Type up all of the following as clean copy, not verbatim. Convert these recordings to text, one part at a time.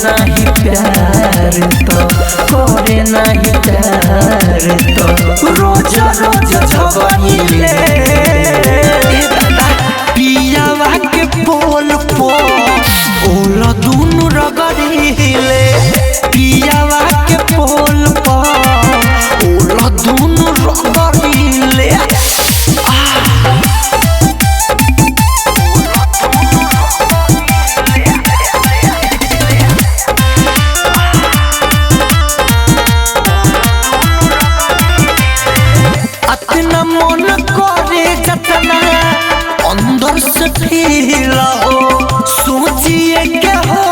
नहीं प्यार तो करे नहीं प्यार तो रोज रोज झगड़िले पियावा के पोल पो ओला दुनु रगड़िले पियावा के पोल पो ओला दुनु रगड़िले अतना मन करे जतना अंदर से फील हो सोचिए के हो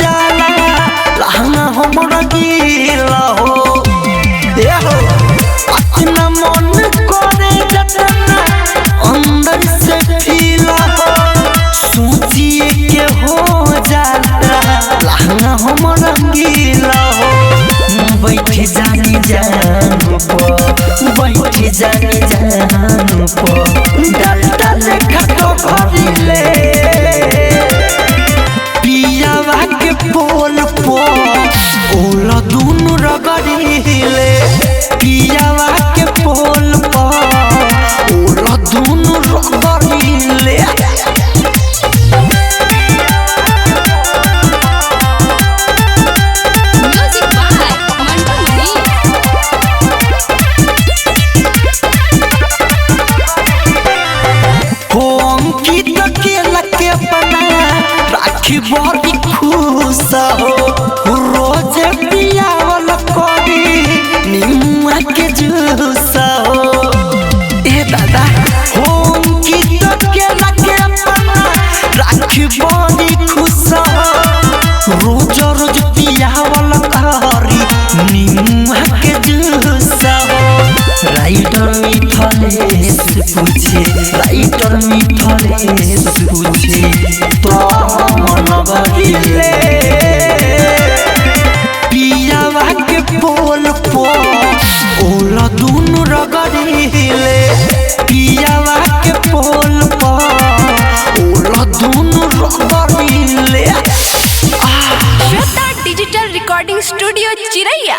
जाला लहंगा हमरा गीला हो अतना मन करे जतना अंदर से फील हो सोचिए के हो जाला लहंगा हमरा गीला हो बैठ जानी जान पो बैठ जानी जान पो डालता लेखा तो भरिले पियावा के पोल पो ओला दुनु रगड़िले पियावा के पोल पो ओला दुनु रगड़िले बड़ी खुश हो रोज पियावल करी निमुआ के जूस हो ए दादा होम की तो के लगे अपना राखी बड़ी खुश हो रोज रोज पियावल करी निमुआ के जूस हो राइटर मिथलेश पूछे राइटर मिथलेश पूछे तो मनबरिले पियावा के पोल पो ओला दुनु रगड़िले पियावा के पोल पो ओला दुनु रगड़िले श्वेता डिजिटल रिकॉर्डिंग स्टूडियो चिरैया।